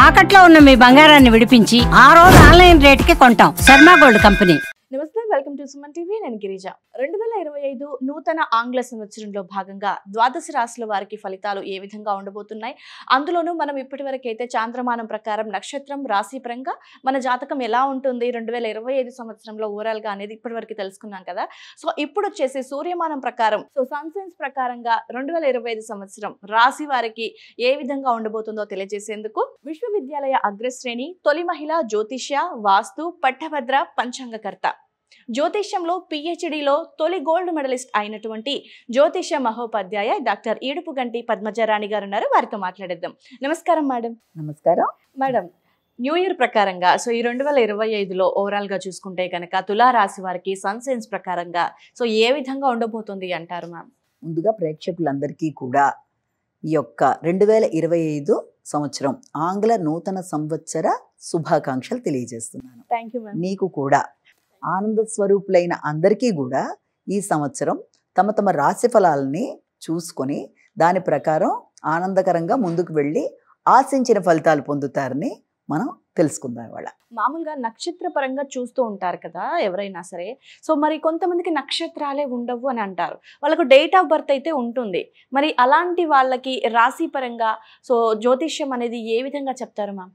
తాకట్లో ఉన్న మీ బంగారాన్ని విడిపించి ఆ రోజు ఆన్లైన్ రేటుకి కొంటాం. Sharma gold company. నమస్తే, వెల్కమ్ టు సుమన్ టీవీ. నేను గిరిజ. 2025 నూతన ఆంగ్ల సంవత్సరంలో భాగంగా ద్వాదశ రాశుల వారికి ఫలితాలు ఏ విధంగా ఉండబోతున్నాయి, అందులోనూ మనం ఇప్పటివరకు అయితే చాంద్రమానం ప్రకారం నక్షత్రం రాశి పరంగా మన జాతకం ఎలా ఉంటుంది 2025 సంవత్సరంలో ఓవరాల్ గా అనేది ఇప్పటివరకు తెలుసుకున్నాం కదా. సో ఇప్పుడు వచ్చేసి సూర్యమానం ప్రకారం, సో సన్ సైన్స్ ప్రకారంగా 2025 సంవత్సరం రాశి వారికి ఏ విధంగా ఉండబోతుందో తెలియజేసేందుకు విశ్వవిద్యాలయ అగ్రశ్రేణి తొలి మహిళ జ్యోతిష్య వాస్తు పట్టభద్ర పంచాంగకర్త, జ్యోతిష్యంలో పిహెచ్డిలో తొలి గోల్డ్ మెడలిస్ట్ అయినటువంటి జ్యోతిష్య మహోపాధ్యాయ డాక్టర్ ఈడుపుగంటి పద్మజరాణి గారు ఉన్నారు. వారితో మాట్లాడేద్దాం. నమస్కారం మేడం. నమస్కారం మేడం, న్యూ ఇయర్ ప్రకారంగా సో ఈ 2025లో ఓవరాల్ గా చూసుకుంటే కనుక తులారాశి వారికి సన్ సైన్స్ ప్రకారంగా సో ఏ విధంగా ఉండబోతుంది అంటారు మ్యామ్? ముందుగా ప్రేక్షకులందరికీ కూడా ఈ యొక్క 2025 సంవత్సరం ఆంగ్ల నూతన సంవత్సర శుభాకాంక్షలు తెలియజేస్తున్నాను. Thank you ma'am. నీకు కూడా ఆనంద స్వరూపులైన అందరికీ కూడా ఈ సంవత్సరం తమ తమ రాశి ఫలాలని చూసుకొని దాని ప్రకారం ఆనందకరంగా ముందుకు వెళ్ళి ఆశించిన ఫలితాలు పొందుతారని మనం తెలుసుకుందాం ఇవాళ. మామూలుగా నక్షత్ర పరంగా చూస్తూ ఉంటారు కదా ఎవరైనా సరే. సో మరి కొంతమందికి నక్షత్రాలే ఉండవు అని అంటారు, వాళ్ళకు డేట్ ఆఫ్ బర్త్ అయితే ఉంటుంది. మరి అలాంటి వాళ్ళకి రాశి పరంగా సో జ్యోతిష్యం అనేది ఏ విధంగా చెప్తారు మ్యామ్?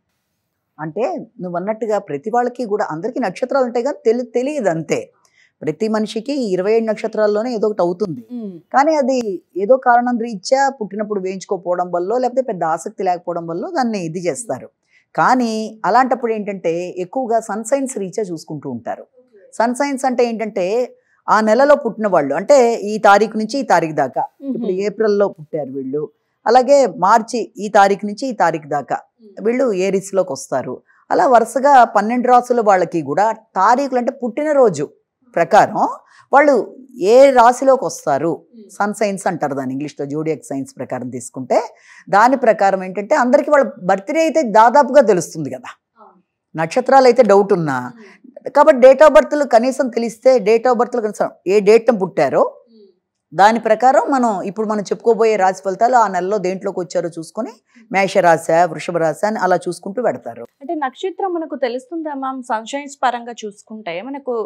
అంటే నువ్వు అన్నట్టుగా ప్రతి వాళ్ళకి కూడా అందరికీ నక్షత్రాలు ఉంటాయి కానీ తెలియదు అంతే. ప్రతి మనిషికి 27 నక్షత్రాల్లోనే ఏదో ఒకటి అవుతుంది, కానీ అది ఏదో కారణం రీత్యా పుట్టినప్పుడు వేయించుకోకపోవడం వల్ల లేకపోతే పెద్ద ఆసక్తి లేకపోవడం వల్ల దాన్ని ఇది చేస్తారు. కానీ అలాంటప్పుడు ఏంటంటే ఎక్కువగా సన్ సైన్స్ రీత్యా చూసుకుంటూ ఉంటారు. సన్ సైన్స్ అంటే ఏంటంటే ఆ నెలలో పుట్టిన వాళ్ళు, అంటే ఈ తారీఖు నుంచి ఈ తారీఖు దాకా, ఇప్పుడు ఏప్రిల్లో పుట్టారు వీళ్ళు, అలాగే మార్చి ఈ తారీఖు నుంచి ఈ తారీఖు దాకా వీళ్ళు ఏరిస్లోకి వస్తారు. అలా వరుసగా 12 రాసుల వాళ్ళకి కూడా తారీఖులు అంటే పుట్టినరోజు ప్రకారం వాళ్ళు ఏ రాశిలోకి వస్తారు సన్ సైన్స్ అంటారు దాన్ని, ఇంగ్లీష్లో జోడియాక్ సైన్స్ ప్రకారం తీసుకుంటే. దాని ప్రకారం ఏంటంటే అందరికీ వాళ్ళ బర్త్డే అయితే దాదాపుగా తెలుస్తుంది కదా, నక్షత్రాలు అయితే డౌట్ ఉన్నా. కాబట్టి డేట్ ఆఫ్ బర్త్లు కనీసం తెలిస్తే, డేట్ ఆఫ్ బర్త్లు కనీసం ఏ డేట్న పుట్టారో దాని ప్రకారం ఇప్పుడు మనం చెప్పుకోబోయే రాశి ఫలితాలు ఆ నెలలో దేంట్లోకి వచ్చారో చూసుకొని మేషరాశి వృషభ రాశి అని అలా చూసుకుంటూ పెడతారు. అంటే నక్షత్రం మనకు తెలుస్తుందా మ్యామ్? సన్షైన్స్ పరంగా చూసుకుంటే మనకు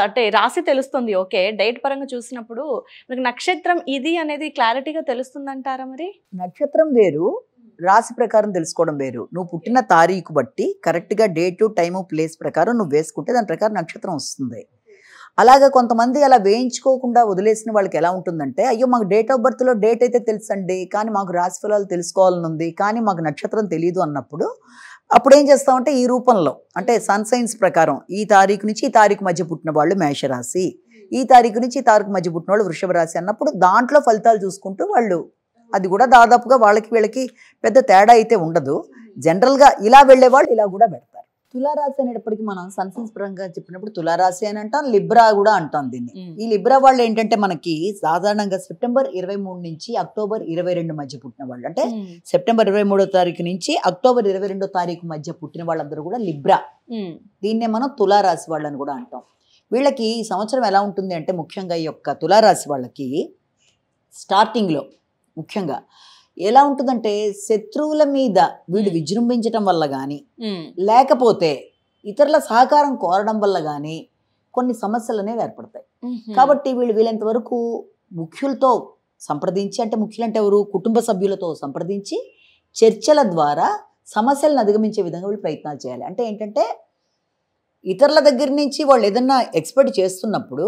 అంటే రాశి తెలుస్తుంది, ఓకే. డేట్ పరంగా చూసినప్పుడు మనకు నక్షత్రం ఇది అనేది క్లారిటీగా తెలుస్తుంది అంటారా? మరి నక్షత్రం వేరు, రాశి ప్రకారం తెలుసుకోవడం వేరు. నువ్వు పుట్టిన తారీఖు బట్టి కరెక్ట్గా డేటు టైము ప్లేస్ ప్రకారం నువ్వు వేసుకుంటే దాని ప్రకారం నక్షత్రం వస్తుంది. అలాగే కొంతమంది అలా వేయించుకోకుండా వదిలేసిన వాళ్ళకి ఎలా ఉంటుందంటే, అయ్యో మాకు డేట్ ఆఫ్ బర్త్లో డేట్ అయితే తెలుసండి కానీ మాకు రాశి ఫలాలు తెలుసుకోవాలని ఉంది కానీ మాకు నక్షత్రం తెలియదు అన్నప్పుడు అప్పుడు ఏం చేస్తామంటే ఈ రూపంలో, అంటే సన్ సైన్స్ ప్రకారం ఈ తారీఖు నుంచి ఈ తారీఖు మధ్య పుట్టిన వాళ్ళు మేషరాశి, ఈ తారీఖు నుంచి ఈ తారీఖు మధ్య పుట్టిన వాళ్ళు వృషభ రాశి అన్నప్పుడు దాంట్లో ఫలితాలు చూసుకుంటూ వాళ్ళు, అది కూడా దాదాపుగా వాళ్ళకి వీళ్ళకి పెద్ద తేడా అయితే ఉండదు. జనరల్గా ఇలా వెళ్ళే వాళ్ళు ఇలా కూడా పెడతారు. తులారాశి అనేటప్పటికీ మనం సన్ సైన్స్ పరంగా చెప్పినప్పుడు తులారాశి అని అంటాం, లిబ్రా కూడా అంటాం దీన్ని. ఈ లిబ్రా వాళ్ళు ఏంటంటే మనకి సాధారణంగా సెప్టెంబర్ 23 నుంచి అక్టోబర్ 22 మధ్య పుట్టిన వాళ్ళు, అంటే సెప్టెంబర్ 23వ తారీఖు నుంచి అక్టోబర్ 22వ తారీఖు మధ్య పుట్టిన వాళ్ళందరూ కూడా లిబ్రా. దీన్నే మనం తులారాశి వాళ్ళని కూడా అంటాం. వీళ్ళకి ఈ సంవత్సరం ఎలా ఉంటుంది అంటే ముఖ్యంగా ఈ యొక్క తులారాశి వాళ్ళకి స్టార్టింగ్లో ముఖ్యంగా ఎలా ఉంటుందంటే శత్రువుల మీద వీళ్ళు విజృంభించటం వల్ల కానీ లేకపోతే ఇతరుల సహకారం కోరడం వల్ల కానీ కొన్ని సమస్యలు అనేవి ఏర్పడతాయి. కాబట్టి వీళ్ళు వీళ్ళంత వరకు ముఖ్యులతో సంప్రదించి, అంటే ముఖ్యులంటే ఎవరు, కుటుంబ సభ్యులతో సంప్రదించి చర్చల ద్వారా సమస్యలను అధిగమించే విధంగా వీళ్ళు ప్రయత్నాలు చేయాలి. అంటే ఏంటంటే ఇతరుల దగ్గర నుంచి వాళ్ళు ఏదన్నా ఎక్స్పెక్ట్ చేస్తున్నప్పుడు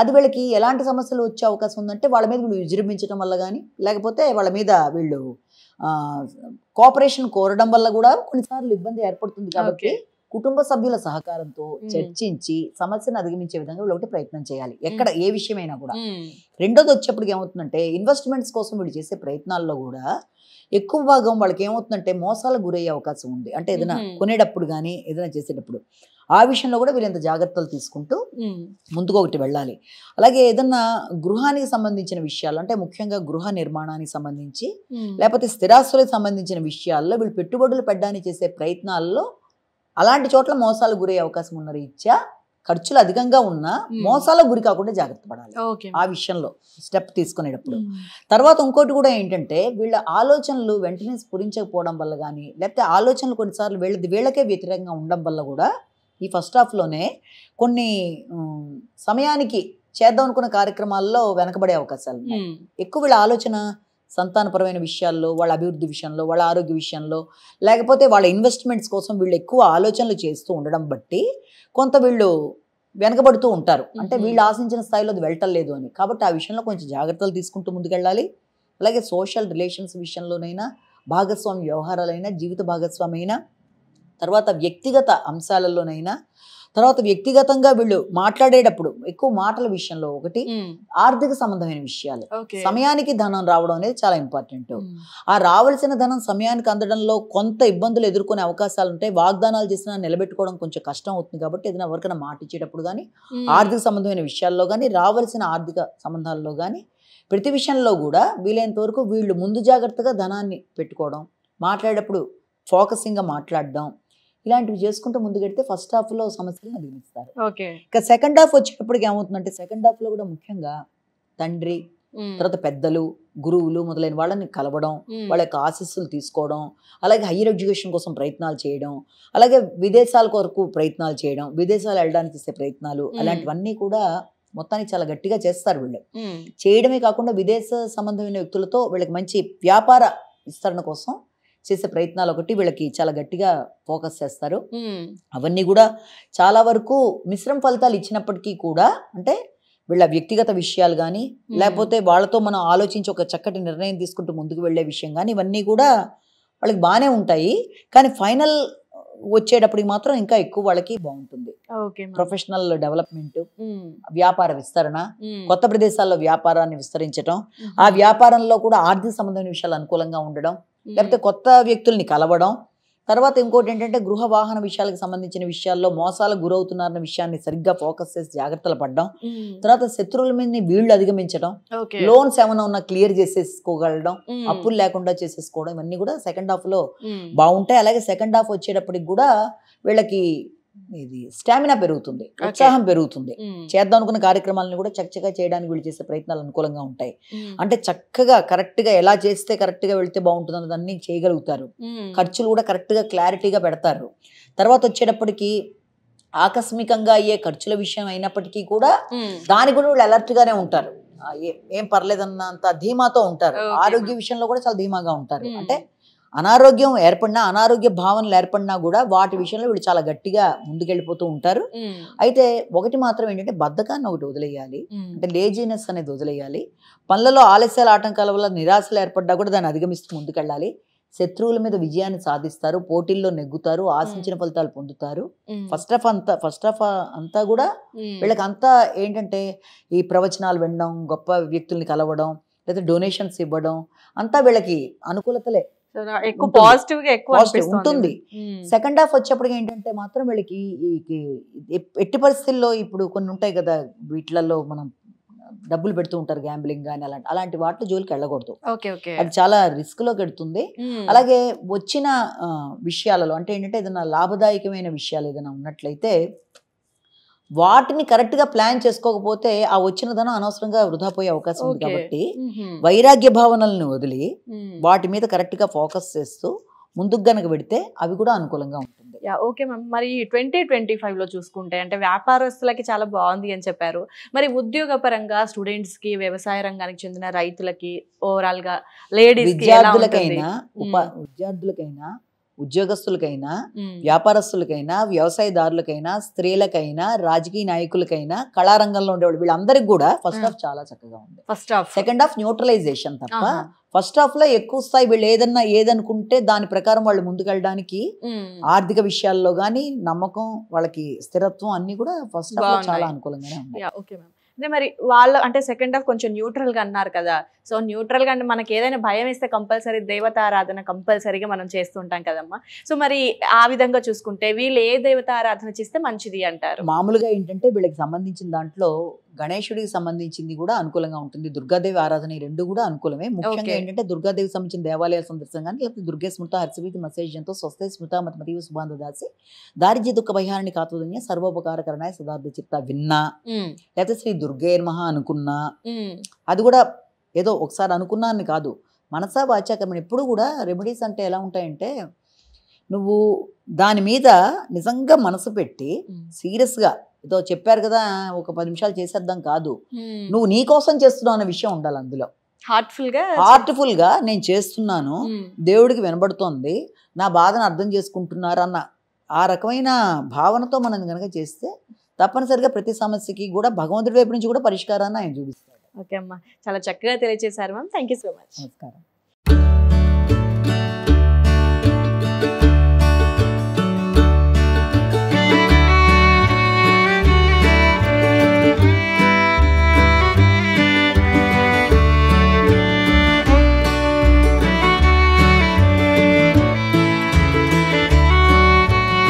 అది వీళ్ళకి ఎలాంటి సమస్యలు వచ్చే అవకాశం ఉందంటే వాళ్ళ మీద వీళ్ళు విజృంభించడం వల్ల కానీ లేకపోతే వాళ్ళ మీద వీళ్ళు కోఆపరేషన్ కోరడం వల్ల కూడా కొన్నిసార్లు ఇబ్బంది ఏర్పడుతుంది. కాబట్టి కుటుంబ సభ్యుల సహకారంతో చర్చించి సమస్యను అధిగమించే విధంగా వీళ్ళు ఒకటి ప్రయత్నం చేయాలి, ఎక్కడ ఏ విషయమైనా కూడా. రెండోది వచ్చేప్పటికి ఏమవుతుందంటే ఇన్వెస్ట్మెంట్స్ కోసం వీళ్ళు చేసే ప్రయత్నాల్లో కూడా ఎక్కువ భాగం వాళ్ళకి ఏమవుతుందంటే మోసాలకు గురయ్యే అవకాశం ఉంది. అంటే ఏదైనా కొనేటప్పుడు కానీ ఏదైనా చేసేటప్పుడు ఆ విషయంలో కూడా వీళ్ళంత జాగ్రత్తలు తీసుకుంటూ ముందుకు ఒకటి వెళ్ళాలి. అలాగే ఏదన్నా గృహానికి సంబంధించిన విషయాలు, అంటే ముఖ్యంగా గృహ నిర్మాణానికి సంబంధించి లేకపోతే స్థిరాస్తులకు సంబంధించిన విషయాల్లో వీళ్ళు పెట్టుబడులు పెట్టడానికి చేసే ప్రయత్నాల్లో అలాంటి చోట్ల మోసాలు గురయ్యే అవకాశం ఉన్న రీత్యా ఖర్చులు అధికంగా ఉన్నా మోసాలకు గురి కాకుండా జాగ్రత్త పడాలి ఓకే ఆ విషయంలో స్టెప్ తీసుకునేటప్పుడు. తర్వాత ఇంకోటి కూడా ఏంటంటే వీళ్ళ ఆలోచనలు వెంటనే స్ఫురించకపోవడం వల్ల కానీ, లేకపోతే ఆలోచనలు కొన్నిసార్లు వీళ్ళకే వ్యతిరేకంగా ఉండడం వల్ల కూడా ఈ ఫస్ట్ హాఫ్లోనే కొన్ని సమయానికి చేద్దాం అనుకున్న కార్యక్రమాల్లో వెనకబడే అవకాశాలు ఉన్నాయి. ఎక్కువ వీళ్ళ ఆలోచన సంతానపరమైన విషయాల్లో, వాళ్ళ అభివృద్ధి విషయంలో, వాళ్ళ ఆరోగ్య విషయంలో, లేకపోతే వాళ్ళ ఇన్వెస్ట్మెంట్స్ కోసం వీళ్ళు ఎక్కువ ఆలోచనలు చేస్తూ ఉండడం బట్టి కొంత వీళ్ళు వెనకబడుతూ ఉంటారు. అంటే వీళ్ళు ఆశించిన స్థాయిలో అది వెళ్ళటలేదు అని. కాబట్టి ఆ విషయంలో కొంచెం జాగ్రత్తలు తీసుకుంటూ ముందుకెళ్ళాలి. అలాగే సోషల్ రిలేషన్స్ విషయంలోనైనా, భాగస్వామి వ్యవహారాలైనా, జీవిత భాగస్వామి అయినా, తర్వాత వ్యక్తిగత అంశాలలోనైనా, తర్వాత వ్యక్తిగతంగా వీళ్ళు మాట్లాడేటప్పుడు ఎక్కువ మాటల విషయంలో ఒకటి, ఆర్థిక సంబంధమైన విషయాలు, సమయానికి ధనం రావడం అనేది చాలా ఇంపార్టెంట్. ఆ రావాల్సిన ధనం సమయానికి అందడంలో కొంత ఇబ్బందులు ఎదుర్కొనే అవకాశాలు ఉంటాయి. వాగ్దానాలు చేసినా నిలబెట్టుకోవడం కొంచెం కష్టం అవుతుంది. కాబట్టి ఏదైనా ఎవరికైనా మాట ఇచ్చేటప్పుడు కానీ, ఆర్థిక సంబంధమైన విషయాల్లో కానీ, రావాల్సిన ఆర్థిక సంబంధాల్లో కానీ, ప్రతి విషయంలో కూడా వీలైనంత వరకు వీళ్ళు ముందు జాగ్రత్తగా ధనాన్ని పెట్టుకోవడం, మాట్లాడేటప్పుడు ఫోకసింగ్గా మాట్లాడడం, ఇలాంటివి చేసుకుంటూ ముందుకెడితే ఫస్ట్ హాఫ్లో సమస్యలను అధిగమిస్తారు. ఇక సెకండ్ హాఫ్ వచ్చేటప్పటికి ఏమవుతుందంటే, సెకండ్ హాఫ్లో కూడా ముఖ్యంగా తండ్రి, తర్వాత పెద్దలు, గురువులు మొదలైన వాళ్ళని కలవడం, వాళ్ళ యొక్క ఆశీస్సులు తీసుకోవడం, అలాగే హైయర్ ఎడ్యుకేషన్ కోసం ప్రయత్నాలు చేయడం, అలాగే విదేశాల కొరకు ప్రయత్నాలు చేయడం, విదేశాలు వెళ్ళడానికి చేసే ప్రయత్నాలు, అలాంటివన్నీ కూడా మొత్తానికి చాలా గట్టిగా చేస్తారు వీళ్ళు. చేయడమే కాకుండా విదేశ సంబంధమైన వ్యక్తులతో వీళ్ళకి మంచి వ్యాపార విస్తరణ కోసం చేసే ప్రయత్నాలు ఒకటి వీళ్ళకి చాలా గట్టిగా ఫోకస్ చేస్తారు. అవన్నీ కూడా చాలా వరకు మిశ్రమ ఫలితాలు ఇచ్చినప్పటికీ కూడా, అంటే వీళ్ళ వ్యక్తిగత విషయాలు కానీ, లేకపోతే వాళ్ళతో మనం ఆలోచించి ఒక చక్కటి నిర్ణయం తీసుకుంటూ ముందుకు వెళ్ళే విషయం కానీ, ఇవన్నీ కూడా వాళ్ళకి బాగానే ఉంటాయి. కానీ ఫైనల్ వచ్చేటప్పటికి మాత్రం ఇంకా ఎక్కువ వాళ్ళకి బాగుంటుంది. ప్రొఫెషనల్ డెవలప్మెంట్, వ్యాపార విస్తరణ, కొత్త ప్రదేశాల్లో వ్యాపారాన్ని విస్తరించడం, ఆ వ్యాపారంలో కూడా ఆర్థిక సంబంధమైన విషయాలు అనుకూలంగా ఉండడం, లేకపోతే కొత్త వ్యక్తుల్ని కలవడం, తర్వాత ఇంకోటి ఏంటంటే గృహ వాహన విషయాలకు సంబంధించిన విషయాల్లో మోసాలకు గురవుతున్నారన్న విషయాన్ని సరిగ్గా ఫోకస్ చేసి జాగ్రత్తలు పడడం, తర్వాత శత్రువుల మీద వీళ్ళు అధిగమించడం, లోన్స్ ఏమైనా ఉన్నా క్లియర్ చేసేసుకోగలడం, అప్పులు లేకుండా చేసేసుకోవడం, ఇవన్నీ కూడా సెకండ్ హాఫ్ లో బాగుంటాయి. అలాగే సెకండ్ హాఫ్ వచ్చేటప్పటికి కూడా వీళ్ళకి ఇది స్టామినా పెరుగుతుంది, ఉత్సాహం పెరుగుతుంది. చేద్దాం అనుకున్న కార్యక్రమాలను కూడా చక్కగా చేయడానికి వీళ్ళు చేసే ప్రయత్నాలు అనుకూలంగా ఉంటాయి. అంటే చక్కగా కరెక్ట్ గా ఎలా చేస్తే కరెక్ట్ గా వెళ్తే బాగుంటుంది అన్నదాన్ని చేయగలుగుతారు. ఖర్చులు కూడా కరెక్ట్ గా క్లారిటీగా పెడతారు. తర్వాత వచ్చేటప్పటికి ఆకస్మికంగా అయ్యే ఖర్చుల విషయం అయినప్పటికీ కూడా దాని కూడా వీళ్ళు అలర్ట్ గానే ఉంటారు. ఏం పర్లేదన్నంత ధీమాతో ఉంటారు. ఆరోగ్య విషయంలో కూడా చాలా ధీమాగా ఉంటారు. అంటే అనారోగ్యం ఏర్పడినా, అనారోగ్య భావనలు ఏర్పడినా కూడా వాటి విషయంలో వీళ్ళు చాలా గట్టిగా ముందుకెళ్ళిపోతూ ఉంటారు. అయితే ఒకటి మాత్రం ఏంటంటే బద్ధకాన్ని ఒకటి వదిలేయాలి, అంటే లేజీనెస్ అనేది వదిలేయాలి. పనులలో ఆలస్యాల ఆటంకాల వల్ల నిరాశలు ఏర్పడ్డా కూడా దాన్ని అధిగమిస్తూ ముందుకెళ్ళాలి. శత్రువుల మీద విజయాన్ని సాధిస్తారు, పోటీల్లో నెగ్గుతారు, ఆశించిన ఫలితాలు పొందుతారు. ఫస్ట్ హాఫ్ అంతా కూడా వీళ్ళకి అంతా ఏంటంటే ఈ ప్రవచనాలు వినడం, గొప్ప వ్యక్తుల్ని కలవడం, లేదా డొనేషన్స్ ఇవ్వడం, అంతా వీళ్ళకి అనుకూలతలే ఎక్కువ పాజిటివ్ గా ఎక్కువ ఉంటుంది. సెకండ్ హాఫ్ వచ్చేప్పటికి ఏంటంటే మాత్రం వీళ్ళకి ఎట్టి పరిస్థితుల్లో ఇప్పుడు కొన్ని ఉంటాయి కదా, వీటిలలో మనం డబ్బులు పెడుతూ ఉంటారు, గ్యాంబ్లింగ్ కానీ అలాంటి వాటిలో జోలికి వెళ్ళకూడదు. అది చాలా రిస్క్ లోకి వెడుతుంది. అలాగే వచ్చిన విషయాలలో అంటే ఏంటంటే ఏదైనా లాభదాయకమైన విషయాలు ఏదైనా ఉన్నట్లయితే వాటిని కరెక్ట్ గా ప్లాన్ చేసుకోకపోతే ఆ వచ్చిన ధనం అనవసరంగా వృధా పోయే అవకాశం ఉంది. కాబట్టి వైరాగ్య భావనలను వదిలి వాటి మీద కరెక్ట్ గా ఫోకస్ చేస్తూ ముందుకు గనక పెడితే అవి కూడా అనుకూలంగా ఉంటుంది. Okay ma'am. మరి 2025 లో చూసుకుంటే అంటే వ్యాపారస్తులకి చాలా బాగుంది అని చెప్పారు. మరి ఉద్యోగ పరంగా స్టూడెంట్స్ కి, వ్యవసాయ రంగానికి చెందిన రైతులకి, ఓవరాల్ గా లేడీస్ విద్యార్థులకైనా, ఉద్యోగస్తులకైనా, వ్యాపారస్తులకైనా, వ్యవసాయదారులకైనా, స్త్రీలకైనా, రాజకీయ నాయకులకైనా, కళారంగంలో ఉండేవాళ్ళు వీళ్ళందరికీ కూడా ఫస్ట్ హాఫ్ చాలా చక్కగా ఉంది. సెకండ్ హాఫ్ న్యూట్రలైజేషన్ తప్ప ఫస్ట్ హాఫ్ లో ఎక్కువ స్థాయి వీళ్ళు ఏదనుకుంటే దాని ప్రకారం వాళ్ళు ముందుకెళ్ళడానికి ఆర్థిక విషయాల్లో గానీ నమ్మకం, వాళ్ళకి స్థిరత్వం అన్ని కూడా ఫస్ట్ హాఫ్ లో చాలా అనుకూలంగానే ఉన్నాయి. Okay ma'am. అదే మరి వాళ్ళ అంటే సెకండ్ హాఫ్ కొంచెం న్యూట్రల్ గా అన్నారు కదా, సో న్యూట్రల్ గా అంటే మనకి ఏదైనా భయం వేస్తే కంపల్సరీ దేవతారాధన కంపల్సరీగా మనం చేస్తుంటాం కదమ్మా. సో మరి ఆ విధంగా చూసుకుంటే వీళ్ళు ఏ దేవతారాధన చేస్తే మంచిది అంటారు? మామూలుగా ఏంటంటే వీళ్ళకి సంబంధించిన దాంట్లో గణేశుడికి సంబంధించింది కూడా అనుకూలంగా ఉంటుంది, దుర్గాదేవి ఆరాధన ఈ రెండు కూడా అనుకూలమే. ముఖ్యంగా Okay. ఏంటంటే దుర్గాదేవికి సంబంధించిన దేవాలయాల సందర్శనం కానీ లేకపోతే దుర్గే స్మృత హర్షవీతి మసేజంతో స్వస్థ స్మృత మతమతీవ సుబాంధ దాసి దారిద్ర్య దుఃఖ భయాన్ని కాతుదన్య సర్వోపకారకరణాయ సదార్థ చిత్త విన్నా, లేకపోతే శ్రీ దుర్గే నమః అనుకున్నా, అది కూడా ఏదో ఒకసారి అనుకున్నా అని కాదు, మనసా వాచా కర్మని. ఎప్పుడు కూడా రెమెడీస్ అంటే ఎలా ఉంటాయంటే నువ్వు దాని మీద నిజంగా మనసు పెట్టి సీరియస్గా ఏదో చెప్పారు కదా ఒక 10 నిమిషాలు చేసేద్దాం కాదు, నువ్వు నీ కోసం చేస్తున్నావు అనే విషయం ఉండాలి అందులో. హార్ట్ఫుల్ గా నేను చేస్తున్నాను, దేవుడికి వినబడుతోంది, నా బాధను అర్థం చేసుకుంటున్నారు అన్న ఆ రకమైన భావనతో మనం కనుక చేస్తే తప్పనిసరిగా ప్రతి సమస్యకి కూడా భగవంతుడి వైపు నుంచి కూడా పరిష్కారాన్ని ఆయన చూపిస్తాడు. ఓకే అమ్మా, చాలా చక్కగా తెలియజేశారు ma'am. Thank you so much. నమస్కారం.